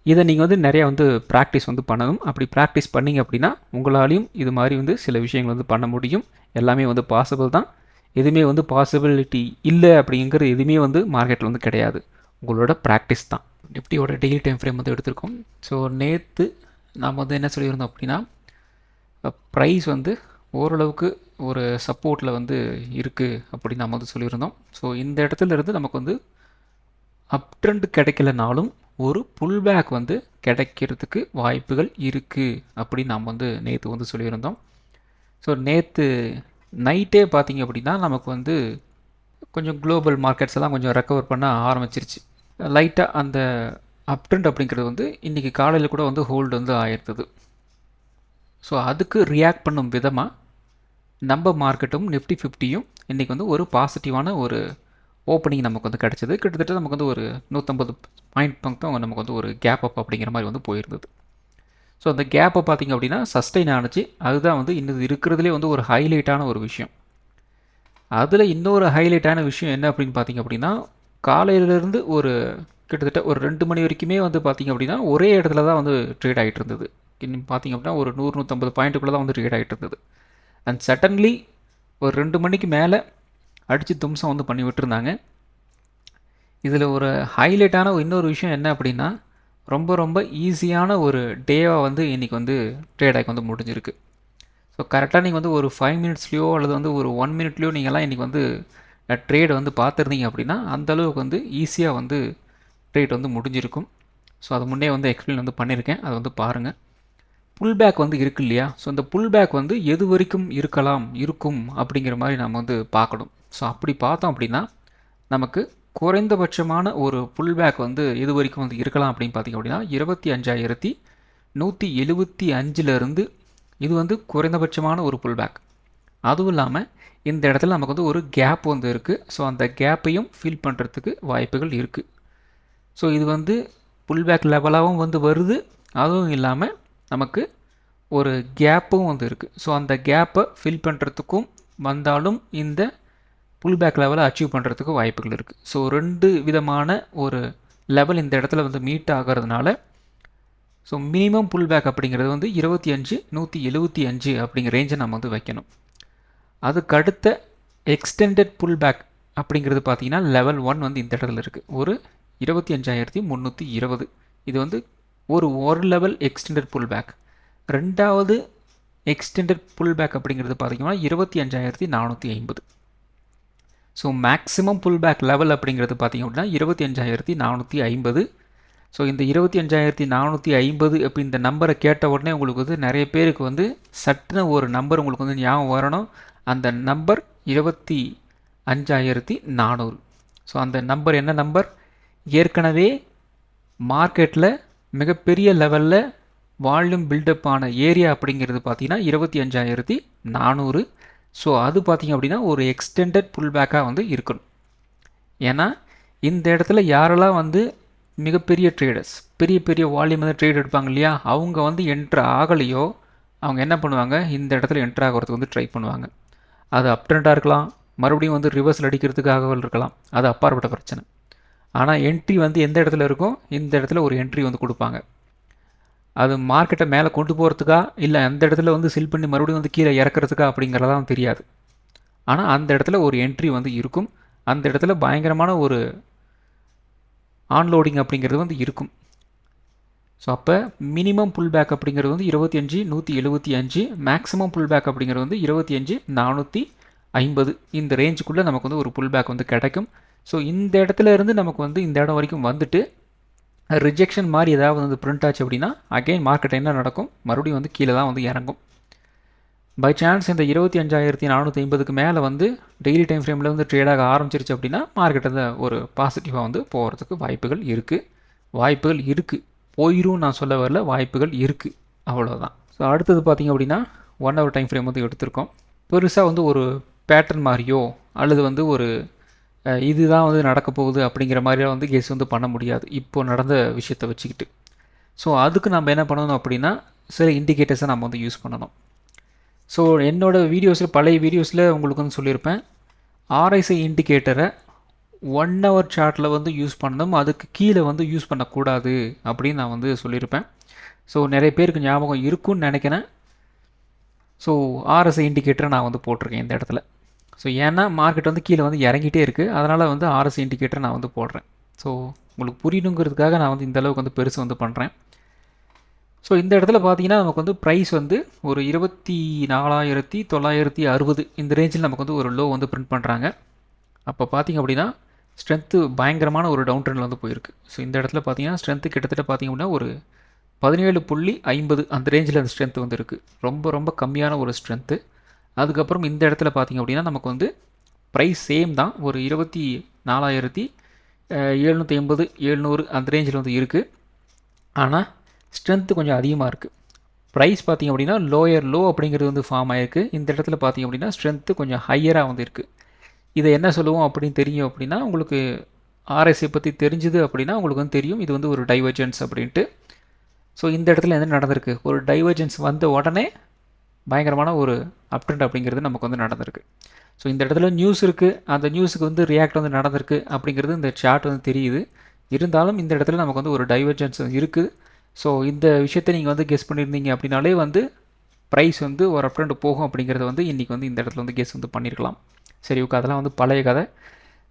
இதை நீங்கள் வந்து நிறையா வந்து ப்ராக்டிஸ் வந்து பண்ணணும். அப்படி ப்ராக்டிஸ் பண்ணிங்க அப்படின்னா உங்களாலையும் இது மாதிரி வந்து சில விஷயங்கள் வந்து பண்ண முடியும். எல்லாமே வந்து பாசிபிள் தான். எதுவுமே வந்து பாசிபிலிட்டி இல்லை அப்படிங்கிறது எதுவுமே வந்து மார்க்கெட்டில் வந்து கிடையாது. உங்களோட ப்ராக்டிஸ் தான். நிஃப்டியோட டெய்லி டைம் ஃப்ரேம் வந்து எடுத்திருக்கோம். ஸோ நேற்று நாம் வந்து என்ன சொல்லியிருந்தோம் அப்படின்னா, ப்ரைஸ் வந்து ஓரளவுக்கு ஒரு சப்போர்ட்டில் வந்து இருக்குது அப்படின்னு நம்ம வந்து சொல்லியிருந்தோம். ஸோ இந்த இடத்துல இருந்து நமக்கு வந்து அப் ட்ரெண்ட் கிடைக்கலனாலும் ஒரு புல் பேக் வந்து கிடைக்கிறதுக்கு வாய்ப்புகள் இருக்குது அப்படின்னு நாம் வந்து நேற்று வந்து சொல்லியிருந்தோம். ஸோ நேற்று நைட்டே பார்த்திங்க அப்படின்னா நமக்கு வந்து கொஞ்சம் குளோபல் மார்க்கெட்ஸ் எல்லாம் கொஞ்சம் ரெக்கவர் பண்ண ஆரம்பிச்சிருச்சு. லைட்டாக அந்த அப் ட்ரெண்ட் அப்படிங்கிறது வந்து இன்றைக்கி காலையில் கூட வந்து ஹோல்டு வந்து ஆயிருந்தது. ஸோ அதுக்கு ரியாக்ட் பண்ணும் விதமாக நம்ம மார்க்கெட்டும் நிஃப்டி 50யும் இன்றைக்கி வந்து ஒரு பாசிட்டிவான ஒரு ஓப்பனிங் நமக்கு வந்து கிடச்சிது. கிட்டத்தட்ட நமக்கு வந்து ஒரு 150 பாயிண்ட் பக்கம் நமக்கு வந்து ஒரு கேப் அப் அப்படிங்கிற மாதிரி வந்து போயிருந்தது. ஸோ அந்த கேப்பை பார்த்திங்க அப்படின்னா சஸ்டெயின் ஆணுச்சு. அதுதான் வந்து இன்னும் இருக்கிறதுலே வந்து ஒரு ஹைலைட்டான ஒரு விஷயம். அதில் இன்னொரு ஹைலைட்டான விஷயம் என்ன அப்படின்னு பார்த்திங்க அப்படின்னா, காலையிலேருந்து ஒரு கிட்டத்தட்ட ஒரு 2 மணி வரைக்குமே வந்து பார்த்திங்க அப்படின்னா ஒரே இடத்துல தான் வந்து ட்ரேட் ஆகிட்டு இருந்தது. இன்னும் பார்த்திங்க அப்படின்னா ஒரு 100-150 பாயிண்ட்டுக்குள்ளே தான் வந்து ட்ரேட் ஆகிட்டு இருந்தது. அண்ட் சடன்லி ஒரு 2 மணிக்கு மேலே அடித்து தும்சம் வந்து பண்ணி விட்டுருந்தாங்க. இதில் ஒரு ஹைலைட்டான இன்னொரு விஷயம் என்ன அப்படின்னா, ரொம்ப ரொம்ப ஈஸியான ஒரு டேவாக வந்து இன்றைக்கி வந்து ட்ரேட் ஆகி வந்து முடிஞ்சிருக்கு. ஸோ கரெக்டாக நீங்கள் வந்து ஒரு 5 மினிட்ஸ்லையோ அல்லது வந்து ஒரு 1 மினிட்லையோ நீங்கள்லாம் இன்றைக்கி வந்து ட்ரேட் வந்து பார்த்துருந்தீங்க அப்படின்னா அந்தளவுக்கு வந்து ஈஸியாக வந்து ட்ரேட் வந்து முடிஞ்சிருக்கும். ஸோ அது முன்னே வந்து எக்ஸ்பிளைன் வந்து பண்ணியிருக்கேன், அதை வந்து பாருங்கள். புல் பேக் வந்து இருக்கு இல்லையா, ஸோ அந்த புல் பேக் வந்து எது வரைக்கும் இருக்கும் அப்படிங்கிற மாதிரி நம்ம வந்து பார்க்கணும். ஸோ அப்படி பார்த்தோம் அப்படின்னா நமக்கு குறைந்தபட்சமான ஒரு புல் பேக் வந்து எது வரைக்கும் வந்து இருக்கலாம் அப்படின்னு பார்த்திங்க அப்படின்னா 25,175லேருந்து இது வந்து குறைந்தபட்சமான ஒரு புல் பேக். அதுவும் இல்லாமல் இந்த இடத்துல நமக்கு வந்து ஒரு கேப் வந்து இருக்குது. ஸோ அந்த கேப்பையும் ஃபில் பண்ணுறதுக்கு வாய்ப்புகள் இருக்குது. ஸோ இது வந்து புல் பேக் லெவலாகவும் வந்து வருது. அதுவும் இல்லாமல் நமக்கு ஒரு கேப்பும் வந்து இருக்குது. ஸோ அந்த கேப்பை ஃபில் பண்ணுறதுக்கும் வந்தாலும் இந்த புல் பேக் லெவலை அச்சீவ் பண்ணுறதுக்கு வாய்ப்புகள் இருக்குது. ஸோ 2 விதமான ஒரு லெவல் இந்த இடத்துல வந்து மீட் ஆகிறதுனால ஸோ மினிமம் புல் பேக் அப்படிங்கிறது வந்து 25,175 அப்படிங்கிற ரேஞ்சை நம்ம வந்து வைக்கணும். அதுக்கு அடுத்த எக்ஸ்டெண்டட் புல் பேக் அப்படிங்கிறது பார்த்திங்கன்னா லெவல் 1 வந்து இந்த இடத்துல இருக்குது, ஒரு 25,320. இது வந்து ஒரு லெவல் எக்ஸ்டெண்டட் புல் பேக். ரெண்டாவது எக்ஸ்டெண்டட் புல் பேக் அப்படிங்கிறது பார்த்திங்கன்னா 25,450. So maximum pull back level அப்படிங்கிறது பார்த்திங்க அப்படின்னா 25,450. ஸோ இந்த 25,450 அப்படி இந்த நம்பரை கேட்ட உடனே உங்களுக்கு வந்து நிறைய பேருக்கு வந்து சட்டுன்னு ஒரு நம்பர் உங்களுக்கு வந்து ஞாபகம் வரணும். அந்த நம்பர் 25,400. ஸோ அந்த நம்பர் என்ன நம்பர்? ஏற்கனவே மார்க்கெட்டில் மிகப்பெரிய லெவலில் வால்யூம் பில்டப் ஆன ஏரியா அப்படிங்கிறது பார்த்தீங்கன்னா 25,400. ஸோ அது பார்த்தீங்க அப்படின்னா ஒரு எக்ஸ்டெண்டட் புல் பேக்காக வந்து இருக்கணும். ஏன்னா இந்த இடத்துல யாரெல்லாம் வந்து மிகப்பெரிய ட்ரேடர்ஸ் பெரிய பெரிய வால்யூம் வந்து ட்ரேட் எடுப்பாங்க இல்லையா, அவங்க வந்து என்ட்ரு ஆகலையோ அவங்க என்ன பண்ணுவாங்க, இந்த இடத்துல என்ட்ரு ஆகிறதுக்கு வந்து ட்ரை பண்ணுவாங்க. அது அப் ட்ரெண்டாக இருக்கலாம், மறுபடியும் வந்து ரிவர்ஸில் அடிக்கிறதுக்காக இருக்கலாம், அது அப்பாற்பட்ட பிரச்சனை. ஆனால் என்ட்ரி வந்து எந்த இடத்துல இருக்கும், இந்த இடத்துல ஒரு என்ட்ரி வந்து கொடுப்பாங்க. அது மார்க்கெட்டை மேலே கொண்டு போகிறதுக்கா இல்லை அந்த இடத்துல வந்து சில் பண்ணி மறுபடியும் வந்து கீழே இறக்குறதுக்கா அப்படிங்கிறதான் தெரியாது. ஆனால் அந்த இடத்துல ஒரு என்ட்ரி வந்து இருக்கும். அந்த இடத்துல பயங்கரமான ஒரு ஆன்லோடிங் அப்படிங்கிறது வந்து இருக்கும். ஸோ அப்போ மினிமம் புல் பேக் அப்படிங்கிறது வந்து 25,175, மேக்ஸிமம் புல் பேக் அப்படிங்கிறது வந்து 25,450. இந்த ரேஞ்சுக்குள்ளே நமக்கு வந்து ஒரு புல் பேக் வந்து கிடைக்கும். ஸோ இந்த இடத்துல இருந்து நமக்கு வந்து இந்த இடம் வரைக்கும் வந்துட்டு ரிஜெக்ஷன் மாதிரி ஏதாவது வந்து பிரிண்ட் ஆச்சு அப்படின்னா அகெயின் மார்க்கெட் என்ன நடக்கும், மறுபடியும் வந்து கீழே தான் வந்து இறங்கும். பை சான்ஸ் இந்த 25,450க்கு மேலே வந்து டெய்லி டைம் ஃப்ரேமில் வந்து ட்ரேடாக ஆரம்பிச்சிருச்சு அப்படின்னா மார்க்கெட்டில் ஒரு பாசிட்டிவாக வந்து போகிறதுக்கு வாய்ப்புகள் இருக்குது. போயிரும் நான் சொல்ல வரல, வாய்ப்புகள் இருக்குது, அவ்வளோதான். ஸோ அடுத்தது பார்த்திங்க அப்படின்னா 1 hour டைம் ஃப்ரேம் வந்து எடுத்திருக்கோம். பெருசாக வந்து ஒரு பேட்டர்ன் மாதிரியோ அல்லது வந்து ஒரு இதுதான் வந்து நடக்க போகுது அப்படிங்கிற மாதிரியாக வந்து கெஸ் வந்து பண்ண முடியாது இப்போது நடந்த விஷயத்தை வச்சுக்கிட்டு. ஸோ அதுக்கு நம்ம என்ன பண்ணணும் அப்படின்னா சில இண்டிகேட்டர்ஸை நம்ம வந்து யூஸ் பண்ணணும். ஸோ என்னோடய வீடியோஸில் பழைய வீடியோஸில் உங்களுக்கு வந்து சொல்லியிருப்பேன், RSI இண்டிகேட்டரை 1 hour சார்ட்டில் வந்து யூஸ் பண்ணணும், அதுக்கு கீழே வந்து யூஸ் பண்ணக்கூடாது அப்படின்னு நான் வந்து சொல்லியிருப்பேன். ஸோ நிறைய பேருக்கு ஞாபகம் இருக்குன்னு நினைக்கிறேன். ஸோ RSI இண்டிகேட்டரை நான் வந்து போட்டிருக்கேன் இந்த இடத்துல. ஸோ ஏன்னா மார்க்கெட் வந்து கீழே வந்து இறங்கிட்டே இருக்குது, அதனால் வந்து RSI இண்டிகேட்டரை நான் வந்து போடுறேன். ஸோ உங்களுக்கு புரியணுங்கிறதுக்காக நான் வந்து இந்த அளவுக்கு வந்து பெருசு வந்து பண்ணுறேன். ஸோ இந்த இடத்துல பார்த்தீங்கன்னா நமக்கு வந்து ப்ரைஸ் வந்து ஒரு 24,960 இந்த ரேஞ்சில் நமக்கு வந்து ஒரு லோ வந்து பிரிண்ட் பண்ணுறாங்க. அப்போ பார்த்திங்க அப்படின்னா ஸ்ட்ரென்த்து பயங்கரமான ஒரு டவுன் ட்ரெண்டில் வந்து போயிருக்கு. ஸோ இந்த இடத்துல பார்த்தீங்கன்னா ஸ்ட்ரென்த்து கிட்டத்தட்ட பார்த்திங்க அப்படின்னா ஒரு 17.50 அந்த ரேஞ்சில் அந்த ஸ்ட்ரென்த்து வந்து இருக்குது. ரொம்ப ரொம்ப கம்மியான ஒரு ஸ்ட்ரென்த்து. அதுக்கப்புறம் இந்த இடத்துல பார்த்திங்க அப்படின்னா நமக்கு வந்து ப்ரைஸ் சேம் தான், ஒரு 24,780 700 அந்த ரேஞ்சில் வந்து இருக்குது. ஆனால் ஸ்ட்ரென்த்து கொஞ்சம் அதிகமாக இருக்குது. ப்ரைஸ் பார்த்திங்க அப்படின்னா லோயர் லோ அப்படிங்கிறது வந்து ஃபார்ம் ஆகிருக்கு. இந்த இடத்துல பார்த்திங்க அப்படின்னா ஸ்ட்ரென்த்து கொஞ்சம் ஹையராக வந்து இருக்குது. இதை என்ன சொல்லுவோம் அப்படின்னு தெரியும் அப்படின்னா, உங்களுக்கு RSI பற்றி தெரிஞ்சுது அப்படின்னா உங்களுக்கு வந்து தெரியும் இது வந்து ஒரு டைவர்ஜென்ஸ் அப்படின்ட்டு. ஸோ இந்த இடத்துல என்ன நடந்திருக்கு, ஒரு டைவர்ஜென்ஸ் வந்த உடனே பயங்கரமான ஒரு அப்ட்ரெண்ட் அப்படிங்கிறது நமக்கு வந்து நடந்திருக்கு. ஸோ இந்த இடத்துல நியூஸ் இருக்குது, அந்த நியூஸுக்கு வந்து ரியாக்ட் வந்து நடந்திருக்கு அப்படிங்கிறது இந்த சார்ட் வந்து தெரியுது. இருந்தாலும் இந்த இடத்துல நமக்கு வந்து ஒரு டைவர்ஜென்ஸ் இருக்குது. ஸோ இந்த விஷயத்தை நீங்கள் வந்து கெஸ் பண்ணியிருந்தீங்க அப்படின்னாலே வந்து ப்ரைஸ் வந்து ஒரு அப்ட்ரெண்ட் போகும் அப்படிங்கிறத வந்து இன்றைக்கி வந்து இந்த இடத்துல வந்து கெஸ் வந்து பண்ணியிருக்கலாம். சரி ஓகே, அதெல்லாம் வந்து பழைய கதை.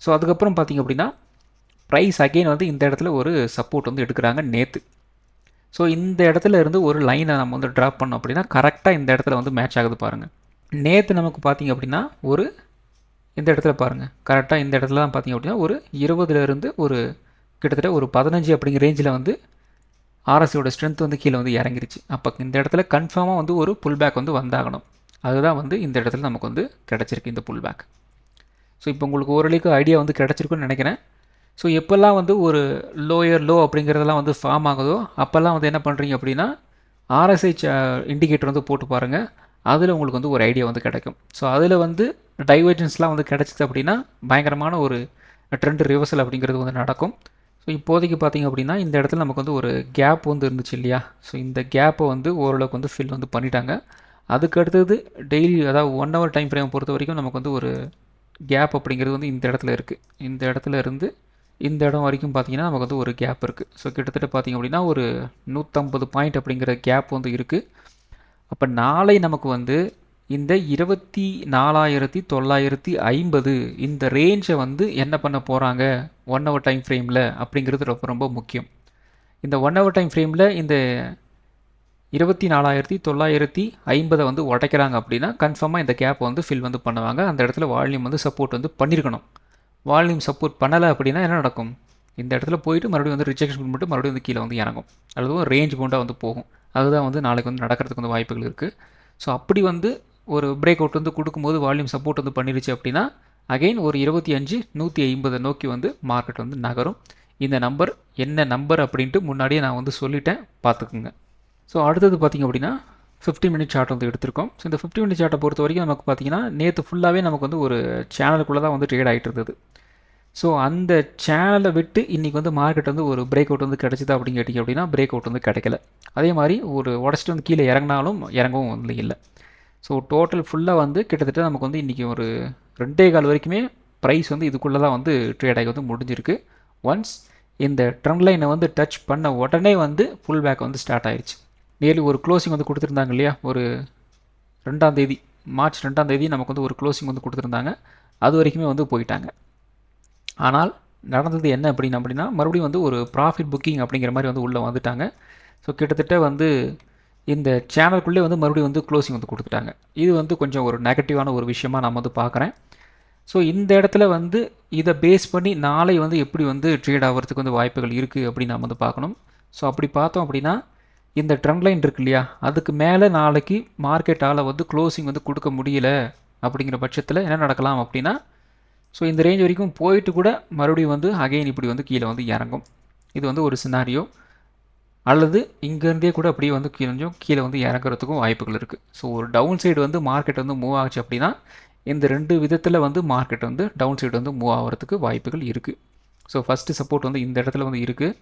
ஸோ அதுக்கப்புறம் பார்த்திங்க அப்படின்னா ப்ரைஸ் அகெயின் வந்து இந்த இடத்துல ஒரு சப்போர்ட் வந்து எடுக்கிறாங்க நேற்று. ஸோ இந்த இடத்துல இருந்து ஒரு லைனை நம்ம வந்து ட்ராப் பண்ணோம் அப்படின்னா கரெக்டாக இந்த இடத்துல வந்து மேட்ச் ஆகுது பாருங்கள். நேற்று நமக்கு பார்த்திங்க அப்படின்னா ஒரு இந்த இடத்துல பாருங்கள், கரெக்டாக இந்த இடத்துல தான் பார்த்திங்க அப்படின்னா ஒரு 20லேருந்து ஒரு கிட்டத்தட்ட ஒரு 15 அப்படிங்கிற ரேஞ்சில் வந்து RSIயோட ஸ்ட்ரென்த் வந்து கீழே வந்து இறங்கிருச்சு. அப்போ இந்த இடத்துல கன்ஃபார்மாக வந்து ஒரு புல் பேக் வந்து வந்தாகணும். அதுதான் வந்து இந்த இடத்துல நமக்கு வந்து கிடச்சிருக்கு இந்த புல் பேக். ஸோ இப்போ உங்களுக்கு ஓரளவுக்கு ஐடியா வந்து கிடச்சிருக்குன்னு நினைக்கிறேன். ஸோ எப்போல்லாம் வந்து ஒரு லோயர் லோ அப்படிங்கிறதெல்லாம் வந்து ஃபார்ம் ஆகுதோ அப்போல்லாம் வந்து என்ன பண்ணுறீங்க அப்படின்னா RSI இண்டிகேட்டர் வந்து போட்டு பாருங்கள், அதில் உங்களுக்கு வந்து ஒரு ஐடியா வந்து கிடைக்கும். ஸோ அதில் வந்து டைவர்ஜென்ஸ்லாம் வந்து கிடச்சிது அப்படின்னா பயங்கரமான ஒரு ட்ரெண்ட் ரிவர்சல் அப்படிங்கிறது வந்து நடக்கும். ஸோ இப்போதைக்கு பார்த்திங்க அப்படின்னா இந்த இடத்துல நமக்கு வந்து ஒரு கேப் வந்து இருந்துச்சு இல்லையா, ஸோ இந்த கேப்பை வந்து ஓரளவுக்கு வந்து ஃபில் வந்து பண்ணிட்டாங்க. அதுக்கு அடுத்தது டெய்லி அதாவது 1 hour டைம் ஃப்ரேம் பொறுத்த வரைக்கும் நமக்கு வந்து ஒரு கேப் அப்படிங்கிறது வந்து இந்த இடத்துல இருக்குது. இந்த இடத்துல இருந்து இந்த இடம் வரைக்கும் பார்த்திங்கன்னா நமக்கு வந்து ஒரு கேப் இருக்குது. ஸோ கிட்டத்தட்ட பார்த்திங்க அப்படின்னா ஒரு 150 பாயிண்ட் அப்படிங்கிற கேப் வந்து இருக்குது. அப்போ நாளை நமக்கு வந்து இந்த 24,950 இந்த ரேஞ்சை வந்து என்ன பண்ண போகிறாங்க 1 hour டைம் ஃப்ரேமில் அப்படிங்கிறது ரொம்ப ரொம்ப முக்கியம். இந்த 1 hour டைம் ஃப்ரேமில் இந்த 24,950 வந்து உடைக்கிறாங்க அப்படின்னா கன்ஃபார்மாக இந்த கேப் வந்து ஃபில் வந்து பண்ணுவாங்க. அந்த இடத்துல வால்யூம் வந்து சப்போர்ட் வந்து பண்ணியிருக்கணும். வால்யூம் சப்போர்ட் பண்ணலை அப்படின்னா என்ன நடக்கும், இந்த இடத்துல போயிட்டு மறுபடியும் வந்து ரிஜெக்ஷன் பண்ணிட்டு மறுபடியும் வந்து கீழே வந்து இறங்கும், அல்லது ரேஞ்ச் பவுண்டாக வந்து போகும். அதுதான் வந்து நாளைக்கு வந்து நடக்கிறதுக்கு வந்து வாய்ப்புகள் இருக்குது. ஸோ அப்படி வந்து ஒரு பிரேக் அவுட் வந்து கொடுக்கும்போது வால்யூம் சப்போர்ட் வந்து பண்ணிருச்சு அப்படின்னா அகைன் ஒரு 25,150 நோக்கி வந்து மார்க்கெட் வந்து நகரும். இந்த நம்பர் என்ன நம்பர் அப்படின்ட்டு முன்னாடியே நான் வந்து சொல்லிட்டேன், பார்த்துக்குங்க. ஸோ அடுத்தது பார்த்திங்க அப்படின்னா 15 மினிட் சார்ட் வந்து எடுத்திருக்கோம். ஸோ இந்த 15 மினிட் சார்ட்டை பொறுத்த வரைக்கும் நமக்கு பார்த்திங்கன்னா நேற்று ஃபுல்லாகவே நமக்கு வந்து ஒரு சேனலுக்குள்ளே தான் வந்து ட்ரேட் ஆகிட்டு இருந்தது. ஸோ அந்த சேனலை விட்டு இன்றைக்கி வந்து மார்க்கெட் வந்து ஒரு பிரேக் அவுட் வந்து கிடச்சிதா அப்படின்னு கேட்டிங்க அப்படின்னா பிரேக் அவுட் வந்து கிடைக்கல. அதே மாதிரி ஒரு உடச்சிட்டு வந்து கீழே இறங்கினாலும் இறங்கவும் வந்து இல்லை. ஸோ டோட்டல் ஃபுல்லாக வந்து கிட்டத்தட்ட நமக்கு வந்து இன்றைக்கி ஒரு 2.25 வரைக்குமே ப்ரைஸ் வந்து இதுக்குள்ளே தான் வந்து ட்ரேட் ஆகி வந்து முடிஞ்சிருக்கு. ஒன்ஸ் இந்த ட்ரெண்ட் லைனை வந்து டச் பண்ண உடனே வந்து ஃபுல் பேக் வந்து ஸ்டார்ட் ஆயிடுச்சு. நேர்லி ஒரு க்ளோசிங் வந்து கொடுத்துருந்தாங்க இல்லையா, ஒரு 2ஆம் தேதி மார்ச் 2ஆம் தேதி நமக்கு வந்து ஒரு க்ளோசிங் வந்து கொடுத்துருந்தாங்க. அது வரைக்குமே வந்து போயிட்டாங்க. ஆனால் நடந்தது என்ன அப்படின்னா மறுபடியும் வந்து ஒரு ப்ராஃபிட் புக்கிங் அப்படிங்கிற மாதிரி வந்து உள்ளே வந்துட்டாங்க. ஸோ கிட்டத்தட்ட வந்து இந்த சேனலுக்குள்ளே வந்து மறுபடியும் வந்து க்ளோசிங் வந்து கொடுத்துட்டாங்க. இது வந்து கொஞ்சம் ஒரு நெகட்டிவான ஒரு விஷயமாக நான் வந்து பார்க்குறேன். ஸோ இந்த இடத்துல வந்து இதை பேஸ் பண்ணி நாளை வந்து எப்படி வந்து ட்ரேட் ஆகிறதுக்கு வந்து வாய்ப்புகள் இருக்குது அப்படின்னு நம்ம வந்து பார்க்கணும். ஸோ அப்படி பார்த்தோம் அப்படின்னா இந்த ட்ரெண்ட் லைன் இருக்கு இல்லையா, அதுக்கு மேலே நாளைக்கு மார்க்கெட்டால் வந்து க்ளோசிங் வந்து கொடுக்க முடியல அப்படிங்கிற பட்சத்தில் என்ன நடக்கலாம் அப்படின்னா, ஸோ இந்த ரேஞ்ச் வரைக்கும் போயிட்டு கூட மறுபடியும் வந்து அகைன் இப்படி வந்து கீழே வந்து இறங்கும். இது வந்து ஒரு சினாரியோ. அல்லது இங்கேருந்தே கூட அப்படியே வந்து கொஞ்சம் கீழே வந்து இறங்குறதுக்கும் வாய்ப்புகள் இருக்குது. ஸோ ஒரு டவுன் சைடு வந்து மார்க்கெட் வந்து மூவ் ஆச்சு அப்படின்னா இந்த 2 விதத்தில் வந்து மார்க்கெட் வந்து டவுன் சைடு வந்து மூவ் ஆகிறதுக்கு வாய்ப்புகள் இருக்குது. ஸோ ஃபஸ்ட்டு சப்போர்ட் வந்து இந்த இடத்துல வந்து இருக்குது.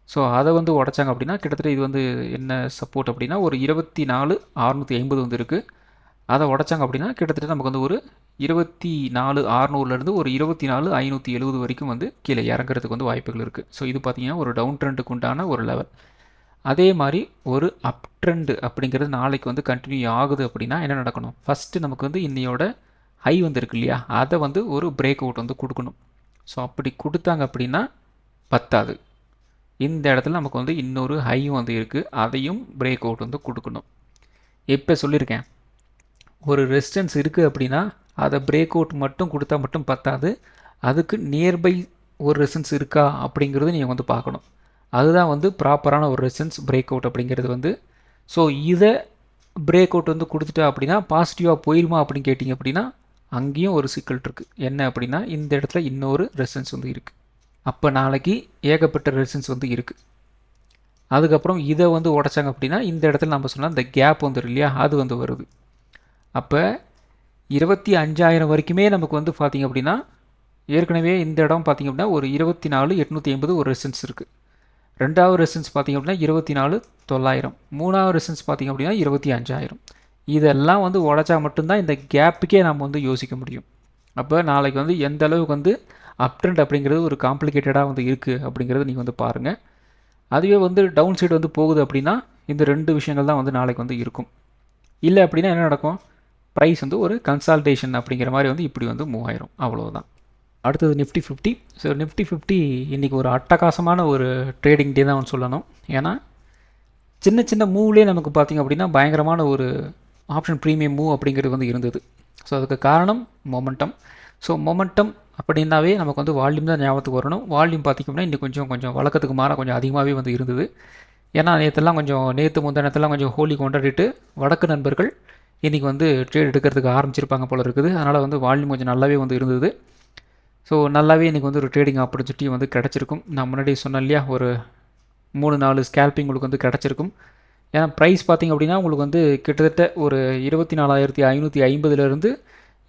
ஸோ அதை வந்து உடச்சாங்க அப்படின்னா கிட்டத்தட்ட இது வந்து என்ன சப்போர்ட் அப்படின்னா ஒரு 24,650 வந்து இருக்குது. அதை உடச்சாங்க அப்படின்னா கிட்டத்தட்ட நமக்கு வந்து ஒரு 24,600லேருந்து ஒரு 24,570 வரைக்கும் வந்து கீழே இறங்குறதுக்கு வந்து வாய்ப்புகள் இருக்குது. ஸோ இது பார்த்திங்கன்னா ஒரு டவுன் ட்ரெண்டுக்கு உண்டான ஒரு லெவல். அதே மாதிரி ஒரு அப் ட்ரெண்டு அப்படிங்கிறது நாளைக்கு வந்து கண்டினியூ ஆகுது அப்படின்னா என்ன நடக்கணும், ஃபஸ்ட்டு நமக்கு வந்து இன்னையோட ஹை வந்து இருக்கு இல்லையா, அதை வந்து ஒரு பிரேக் அவுட் வந்து கொடுக்கணும். ஸோ அப்படி கொடுத்தாங்க அப்படின்னா பத்தாது, இந்த இடத்துல நமக்கு வந்து இன்னொரு ஹையும் வந்து இருக்குது, அதையும் பிரேக் அவுட் வந்து கொடுக்கணும். இப்போ சொல்லியிருக்கேன், ஒரு ரெசிஸ்டன்ஸ் இருக்குது அப்படின்னா அதை பிரேக் அவுட் மட்டும் கொடுத்தா மட்டும் பத்தாது, அதுக்கு நியர்பை ஒரு ரெசிஸ்டன்ஸ் இருக்கா அப்படிங்கிறது நீங்கள் வந்து பார்க்கணும். அதுதான் வந்து ப்ராப்பரான ஒரு ரெசிஸ்டன்ஸ் பிரேக் அவுட் அப்படிங்கிறது வந்து. ஸோ இதை பிரேக் அவுட் வந்து கொடுத்துட்டா அப்படின்னா பாசிட்டிவாக போயிடுமா அப்படின்னு கேட்டிங்க அப்படின்னா அங்கேயும் ஒரு சிக்கல் இருக்குது. என்ன அப்படின்னா இந்த இடத்துல இன்னொரு ரெசிஸ்டன்ஸ் வந்து இருக்குது. அப்போ நாளைக்கு ஏகப்பட்ட ரெசிஸ்டன்ஸ் வந்து இருக்குது. அதுக்கப்புறம் இதை வந்து உடச்சாங்க அப்படின்னா இந்த இடத்துல நம்ம சொன்னால் இந்த கேப் வந்துடும் இல்லையா, அது வந்து வருது. அப்போ 25,000 வரைக்குமே நமக்கு வந்து பார்த்திங்க அப்படின்னா ஏற்கனவே இந்த இடம் பார்த்திங்க அப்படின்னா ஒரு 24,850 ஒரு ரெசிஸ்டன்ஸ் இருக்குது. ரெண்டாவது ரெசிஸ்டன்ஸ் பார்த்திங்க அப்படின்னா 24,900. மூணாவது ரெசிஸ்டன்ஸ் பார்த்திங்க அப்படின்னா 25,000. இதெல்லாம் வந்து உடச்சா மட்டும்தான் இந்த கேப்புக்கே நம்ம வந்து யோசிக்க முடியும். அப்போ நாளைக்கு வந்து எந்த அளவுக்கு வந்து அப் ட்ரெண்ட் அப்படிங்கிறது ஒரு காம்ப்ளிகேட்டடாக வந்து இருக்குது அப்படிங்கிறது நீங்கள் வந்து பாருங்கள். அதுவே வந்து டவுன் சைடு வந்து போகுது அப்படின்னா இந்த 2 விஷயங்கள் தான் வந்து நாளைக்கு வந்து இருக்கும். இல்லை அப்படின்னா என்ன நடக்கும், ப்ரைஸ் வந்து ஒரு கன்சால்டேஷன் அப்படிங்கிற மாதிரி வந்து இப்படி வந்து மூவ் ஆயிரும், அவ்வளோதான். அடுத்தது நிஃப்டி 50. ஸோ நிஃப்டி 50 இன்றைக்கி ஒரு அட்டகாசமான ஒரு ட்ரேடிங் டே தான் சொல்லணும். ஏன்னா சின்ன சின்ன மூவ்லேயே நமக்கு பார்த்திங்க அப்படின்னா பயங்கரமான ஒரு ஆப்ஷன் ப்ரீமியம் மூவ் அப்படிங்கிறது வந்து இருந்தது. ஸோ அதுக்கு காரணம் மொமெண்டம். ஸோ மொமெண்டம் அப்படின்னாவே நமக்கு வந்து வால்யூம் தான் ஞாபகத்துக்கு வரணும். வால்யூம் பார்த்திங்கன்னா இன்றைக்கி கொஞ்சம் வழக்கத்துக்கு மாற கொஞ்சம் அதிகமாகவே வந்து இருந்தது. ஏன்னா நேற்று முந்தினத்தெல்லாம் கொஞ்சம் ஹோலி கொண்டாடிட்டு வடக்கு நண்பர்கள் இன்றைக்கி வந்து ட்ரேட் எடுக்கிறதுக்கு ஆரம்பிச்சிருப்பாங்க போல இருக்குது. அதனால் வந்து வால்யூம் கொஞ்சம் நல்லாவே வந்து இருந்தது. ஸோ நல்லாவே இன்றைக்கி வந்து ஒரு ட்ரேடிங் ஆப்பர்ச்சுனிட்டி வந்து கிடச்சிருக்கும். நான் முன்னாடி சொன்னேன் இல்லையா, ஒரு 3-4 ஸ்கேல்பிங் உங்களுக்கு வந்து கிடச்சிருக்கும். ஏன்னா ப்ரைஸ் பார்த்திங்க அப்படின்னா உங்களுக்கு வந்து கிட்டத்தட்ட ஒரு 24,550லேருந்து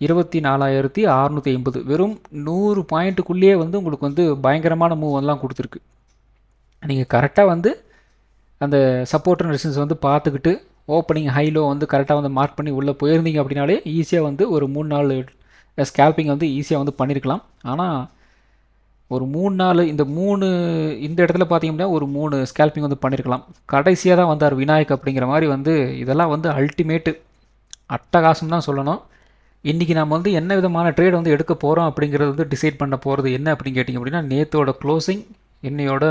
24,680, வெறும் 100 பாயிண்ட்டுக்குள்ளேயே வந்து உங்களுக்கு வந்து பயங்கரமான மூவ் எல்லாம் கொடுத்துருக்கு. நீங்கள் கரெக்டாக வந்து அந்த சப்போர்ட் அண்ட் ரெசிஸ்டன்ஸ் வந்து பார்த்துக்கிட்டு ஓப்பனிங் ஹைலோ வந்து கரெக்டாக வந்து மார்க் பண்ணி உள்ளே போயிருந்தீங்க அப்படின்னாலே ஈஸியாக வந்து ஒரு 3-4 ஸ்கேல்பிங் வந்து ஈஸியாக வந்து பண்ணியிருக்கலாம். ஆனால் ஒரு 3-4 இந்த இடத்துல பார்த்திங்க அப்படின்னா ஒரு 3 ஸ்கேல்பிங் வந்து பண்ணியிருக்கலாம். கடைசியாக தான் வந்தார் விநாயக் அப்படிங்கிற மாதிரி வந்து இதெல்லாம் வந்து அல்டிமேட்டு அட்டகாசம் தான் சொல்லணும். இன்றைக்கி நம்ம வந்து என்ன விதமான ட்ரேட் வந்து எடுக்க போகிறோம் அப்படிங்கிறது வந்து டிசைட் பண்ண போகிறது என்ன அப்படின்னு கேட்டிங்க அப்படின்னா நேற்றோட க்ளோசிங் இன்னையோட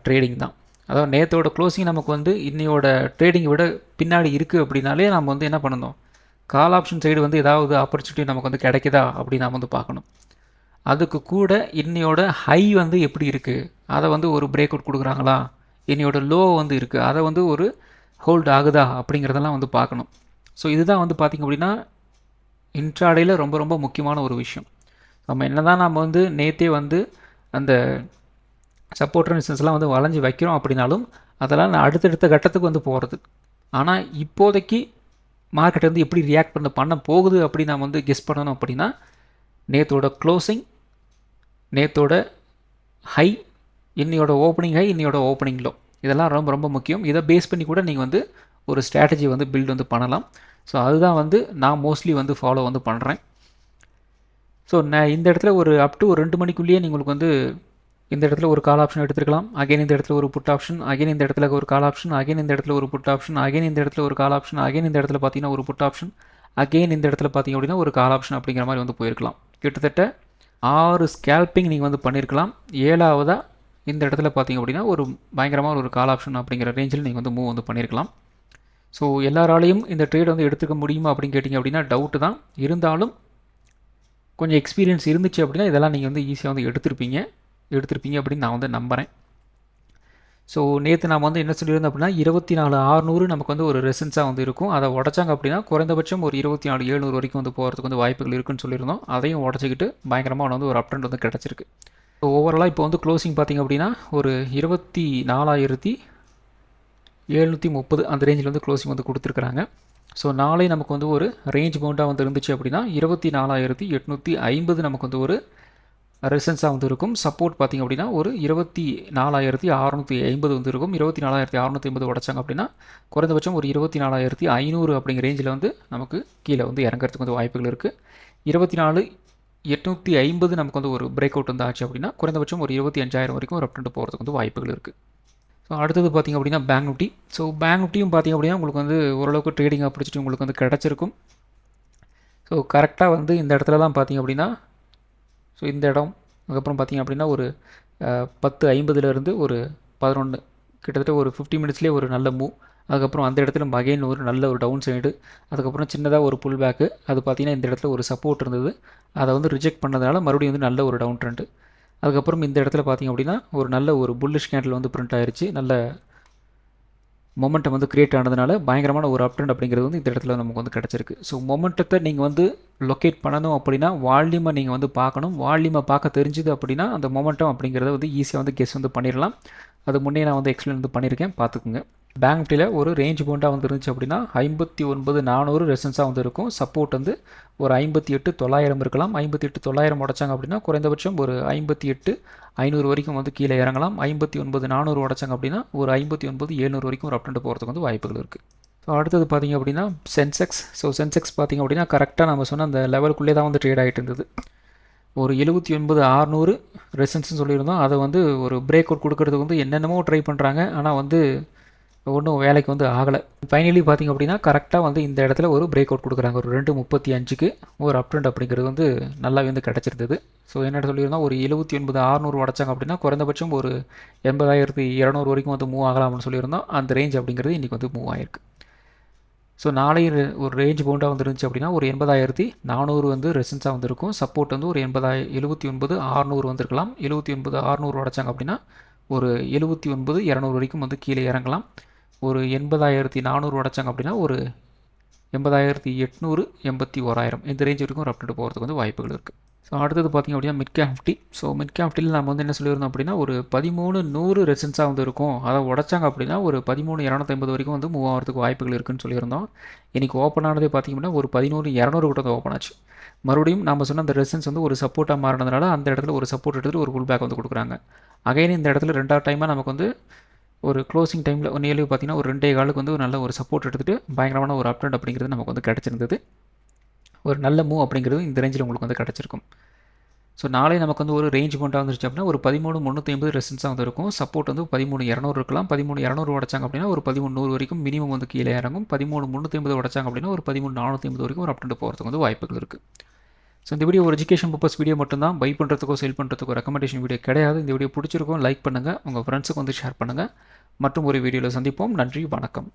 ட்ரேடிங் தான். அதாவது நேற்றோட க்ளோசிங் நமக்கு வந்து இன்னையோட ட்ரேடிங்கை விட பின்னாடி இருக்குது அப்படின்னாலே நம்ம வந்து என்ன பண்ணணும், கால் ஆப்ஷன் சைடு வந்து ஏதாவது ஆப்பர்ச்சுனிட்டி நமக்கு வந்து கிடைக்குதா அப்படின்னு நாம் வந்து பார்க்கணும். அதுக்கு கூட இன்னையோட ஹை வந்து எப்படி இருக்குது, அதை வந்து ஒரு பிரேக் அவுட் கொடுக்குறாங்களா, இன்னையோட லோ வந்து இருக்குது, அதை வந்து ஒரு ஹோல்ட் ஆகுதா அப்படிங்கிறதெல்லாம் வந்து பார்க்கணும். ஸோ இதுதான் வந்து பார்த்திங்க அப்படின்னா இன்ட்ராடேயில் ரொம்ப ரொம்ப முக்கியமான ஒரு விஷயம். நம்ம வந்து நேற்றே வந்து அந்த சப்போர்ட் ரெசிஸ்டன்ஸ்லாம் வந்து வளைஞ்சி வைக்கிறோம் அப்படின்னாலும் அதெல்லாம் நான் அடுத்தடுத்த கட்டத்துக்கு வந்து போகிறது. ஆனால் இப்போதைக்கு மார்க்கெட் வந்து எப்படி ரியாக்ட் பண்ண போகுது அப்படின்னு நாம் வந்து கெஸ் பண்ணணும் அப்படின்னா நேற்றோட க்ளோசிங், நேற்றோட ஹை, இன்னையோட ஓப்பனிங் ஹை, இன்னையோட ஓப்பனிங் லோ, இதெல்லாம் ரொம்ப ரொம்ப முக்கியம். இதை பேஸ் பண்ணி கூட நீங்கள் வந்து ஒரு ஸ்ட்ராட்டஜி வந்து பில்ட் வந்து பண்ணலாம். ஸோ அதுதான் வந்து நான் மோஸ்ட்லி வந்து ஃபாலோ வந்து பண்ணுறேன். ஸோ நான் இந்த இடத்துல ஒரு அப் டு ஒரு 2 மணிக்குள்ளேயே உங்களுக்கு வந்து இந்த இடத்துல ஒரு கால் ஆப்ஷன் எடுத்துக்கலாம், அகைன் இந்த இடத்துல ஒரு புட் ஆப்ஷன், அகைன் இந்த இடத்துல ஒரு கால் ஆப்ஷன், அகைன் இந்த இடத்துல ஒரு புட் ஆப்ஷன், அகைன் இந்த இடத்துல ஒரு கால் ஆப்ஷன், அகைன் இந்த இடத்துல பார்த்தீங்கன்னா ஒரு புட் ஆப்ஷன், அகைன் இந்த இடத்துல பார்த்தீங்க அப்படின்னா ஒரு கால் ஆப்ஷன் அப்படிங்கிற மாதிரி வந்து போயிருக்கலாம். கிட்டத்தட்ட 6 ஸ்கேல்பிங் நீங்கள் வந்து பண்ணியிருக்கலாம். 7ஆவதாக இந்த இடத்துல பார்த்தீங்க அப்படின்னா ஒரு பயங்கரமான ஒரு கால் ஆப்ஷன் அப்படிங்கிற ரேஞ்சில் நீங்கள் வந்து மூவ் வந்து பண்ணியிருக்கலாம். ஸோ எல்லாராலையும் இந்த ட்ரேட் வந்து எடுத்துக்க முடியுமா அப்படின்னு கேட்டிங்க அப்படின்னா டவுட்டு தான். இருந்தாலும் கொஞ்சம் எக்ஸ்பீரியன்ஸ் இருந்துச்சு அப்படின்னா இதெல்லாம் நீங்கள் வந்து ஈஸியாக வந்து எடுத்திருப்பீங்க அப்படின்னு நான் வந்து நம்புகிறேன். ஸோ நேற்று நாம் வந்து என்ன சொல்லியிருந்தோம் அப்படின்னா 24,600 நமக்கு வந்து ஒரு ரெசன்ஸாக வந்து இருக்கும். அதை உடச்சாங்க அப்படின்னா குறைந்தபட்சம் ஒரு 24,700 வரைக்கும் வந்து போகிறதுக்கு வந்து வாய்ப்புகள் இருக்குன்னு சொல்லியிருந்தோம். அதையும் உடச்சிக்கிட்டு பயங்கரமாக வந்து ஒரு அப் ட்ரெண்ட் வந்து கிடச்சிருக்கு. ஸோ ஓவராலாக இப்போ வந்து க்ளோசிங் பார்த்திங்க அப்படின்னா ஒரு 24,730 அந்த ரேஞ்சில் வந்து க்ளோசிங் வந்து கொடுத்துருக்குறாங்க. ஸோ நாளை நமக்கு வந்து ஒரு ரேஞ்ச் பவுண்டாக வந்து இருந்துச்சு அப்படின்னா 24,850 நமக்கு வந்து ஒரு ரெசன்ஸாக வந்து இருக்கும். சப்போர்ட் பார்த்திங்க அப்படின்னா ஒரு 24,650 வந்து இருக்கும். 24,650 உடச்சாங்க அப்படின்னா குறைந்தபட்சம் ஒரு 24,500 அப்படிங்கிற ரேஞ்சில் வந்து நமக்கு கீழே வந்து இறங்குறதுக்கு வந்து வாய்ப்புகள் இருக்குது. 24,850 நமக்கு வந்து ஒரு பிரேக் அவுட் வந்து ஆச்சு அப்படின்னா குறைந்தபட்சம் ஒரு 25,000 வரைக்கும் ஒரு அப்டெண்ட் போகிறதுக்கு வந்து வாய்ப்புகள் இருக்குது. ஸோ அடுத்தது பார்த்திங்க அப்படின்னா பேங்க் நிஃப்டி. ஸோ பேங்க் நிஃப்டியும் பார்த்திங்க அப்படின்னா உங்களுக்கு வந்து ஓரளவுக்கு ட்ரேடிங்காக பிடிச்சிட்டு உங்களுக்கு வந்து கிடச்சிருக்கும். ஸோ கரெக்டாக வந்து இந்த இடத்துல தான் பார்த்திங்க அப்படின்னா ஸோ இந்த இடம் அதுக்கப்புறம் பார்த்திங்க அப்படின்னா ஒரு 10:50 ஒரு 11 கிட்டத்தட்ட ஒரு 50 மினிட்ஸ்லேயே ஒரு நல்ல மூவ். அதுக்கப்புறம் அந்த இடத்துல அகைன் ஒரு நல்ல ஒரு டவுன் சைடு, அதுக்கப்புறம் சின்னதாக ஒரு புல் பேக்கு. அது பார்த்திங்கன்னா இந்த இடத்துல ஒரு சப்போர்ட் இருந்தது, அதை வந்து ரிஜெக்ட் பண்ணதுனால மறுபடியும் வந்து நல்ல ஒரு டவுன் ட்ரெண்டு. அதுக்கப்புறம் இந்த இடத்துல பார்த்திங்க அப்படின்னா ஒரு நல்ல ஒரு புல்லிஷ் கேண்டில் வந்து பிரிண்ட் ஆயிடுச்சு. நல்ல மொமெண்டம் வந்து கிரியேட் ஆனதுனால பயங்கரமான ஒரு அப் ட்ரெண்ட் அப்படிங்கிறது வந்து இந்த இடத்துல நமக்கு வந்து கிடச்சிருக்கு. ஸோ மொமெண்டத்தை நீங்கள் வந்து லொக்கேட் பண்ணணும் அப்படின்னா வால்யூமை நீங்கள் வந்து பார்க்கணும். வால்யூமை பார்க்க தெரிஞ்சுது அப்படின்னா அந்த மொமெண்டம் அப்படிங்கிறத வந்து ஈஸியாக வந்து கெஸ் வந்து பண்ணிடலாம். அது முன்னே நான் வந்து எக்ஸ்பிளைன் வந்து பண்ணியிருக்கேன், பார்த்துக்குங்க. பேங்க் நிஃப்டியில் ஒரு ரேஞ்ச் பவுண்டாக வந்து இருந்துச்சு அப்படின்னா 59,400 ரெசன்ஸாக வந்து இருக்கும். சப்போர்ட் வந்து ஒரு 58,900 இருக்கலாம். 58,900 உடச்சாங்க அப்படின்னா குறைந்தபட்சம் ஒரு 58,500 வரைக்கும் வந்து கீழே இறங்கலாம். 59,400 உடச்சாங்க அப்படின்னா ஒரு 59,700 வரைக்கும் ஒரு அப்டெண்ட் போகிறதுக்கு வந்து வாய்ப்புகள் இருக்குது. ஸோ அடுத்தது பார்த்திங்க அப்படின்னா சென்செக்ஸ். ஸோ சென்செக்ஸ் பார்த்திங்க அப்படின்னா கரெக்டாக நம்ம சொன்ன அந்த லெவலுக்குள்ளே தான் வந்து ட்ரேட் ஆகிட்டு இருந்தது. ஒரு 79,600 ரெசன்ஸ்னு சொல்லியிருந்தோம். அதை வந்து ஒரு பிரேக் அவுட் கொடுக்கறதுக்கு வந்து என்னென்னமோ ட்ரை பண்ணுறாங்க, ஆனால் வந்து ஒன்றும் வேலைக்கு வந்து ஆகலை. ஃபைனலி பார்த்திங்க அப்படின்னா கரெக்டாக வந்து இந்த இடத்துல ஒரு பிரேக் அவுட் கொடுக்குறாங்க. ஒரு 2:35க்கு ஒரு அப் ட்ரெண்ட் அப்படிங்கிறது வந்து நல்லாவே வந்து கிடச்சிருந்தது. ஸோ என்ன சொல்லியிருந்தோம், ஒரு 79,600 உடச்சாங்க அப்படின்னா குறைந்தபட்சம் ஒரு 80,200 வரைக்கும் வந்து மூவ் ஆகலாம்னு சொல்லியிருந்தோம். அந்த ரேஞ்ச் அப்படிங்கிறது இன்றைக்கி வந்து மூவ் ஆகிருக்கு. ஸோ நாளை ஒரு ரேஞ்ச் பவுண்டாக வந்து இருந்துச்சு அப்படின்னா ஒரு 80,400 வந்து ரெசன்ஸாக வந்துருக்கும். சப்போர்ட் வந்து ஒரு 79,600 வந்துருக்கலாம். 79,600 உடச்சாங்க அப்படின்னா ஒரு 79,200 வரைக்கும் வந்து கீழே இறங்கலாம். ஒரு 80,400 உடச்சாங்க அப்படின்னா ஒரு 80,800, 81,000 இந்த ரேஞ்ச் வரைக்கும் ஒரு அப்டேட் போகிறதுக்கு வந்து வாய்ப்புகள் இருக்குது. ஸோ அடுத்தது பார்த்திங்க அப்படின்னா mid cap Nifty. So mid cap நிஃப்டியில் நம்ம வந்து என்ன சொல்லியிருந்தோம் அப்படின்னா ஒரு 13,100 ரெசன்ஸாக வந்து இருக்கும். அதை உடச்சாங்க அப்படின்னா ஒரு 13,250 வரைக்கும் வந்து மூவ் ஆகிறதுக்கு வாய்ப்புகள் இருக்குன்னு சொல்லியிருந்தோம். இன்றைக்கி ஓப்பன் ஆனதே பார்த்திங்க அப்படின்னா ஒரு 11,200 கூட வந்து ஓப்பன் ஆச்சு. மறுபடியும் நம்ம சொன்ன அந்த ரெசன்ஸ் வந்து ஒரு சப்போர்ட்டாக மாறினதுனால அந்த இடத்துல ஒரு சப்போர்ட் எடுத்துகிட்டு ஒரு புல் பேக் வந்து கொடுக்குறாங்க. அகைன் இந்த இடத்துல 2வது டைமாக நமக்கு வந்து ஒரு க்ளோசிங் டைமில் நியர்லி பார்த்திங்கன்னா ஒரு 2 காலுக்கு வந்து ஒரு நல்ல ஒரு சப்போர்ட் எடுத்துகிட்டு பயங்கரமான ஒரு அப் ட்ரெண்ட் அப்படிங்கிறது நமக்கு வந்து கிடச்சிருந்தது. ஒரு நல்ல மூவ் அப்படிங்கிறது இந்த ரேஞ்சில் உங்களுக்கு வந்து கிடச்சிருக்கும். ஸோ நாளை நமக்கு வந்து ஒரு ரேஞ்ச் பவுண்டாக வந்துருச்சு அப்படின்னா ஒரு 13,350 ரெசன்ஸாக வந்து இருக்கும். சப்போர்ட் வந்து 13,200 இருக்கலாம். 13,200 உடச்சாங்க அப்படின்னா ஒரு 13,100 வரைக்கும் மினிமம் வந்து கீழே இறங்கும். 13,350 உடச்சாங்க அப்படின்னா ஒரு 13,450 வரைக்கும் ஒரு அப் ட்ரெண்ட் போகிறதுக்கு வந்து வாய்ப்புகள் இருக்குது. ஸோ இந்த வீடியோ ஒரு எஜுகேஷன் பர்பஸ் வீடியோ மட்டும்தான். பை பண்ணுறதுக்கோ செல் பண்ணுறதுக்கோ ரெக்கமெண்டேஷன் வீடியோ கிடையாது. இந்த வீடியோ பிடிச்சிருக்கும் லைக் பண்ணுங்கள், உங்கள் ஃப்ரெண்ட்ஸுக்கு வந்து ஷேர் பண்ணுங்கள். மற்றும் ஒரு வீடியோவில் சந்திப்போம். நன்றி, வணக்கம்.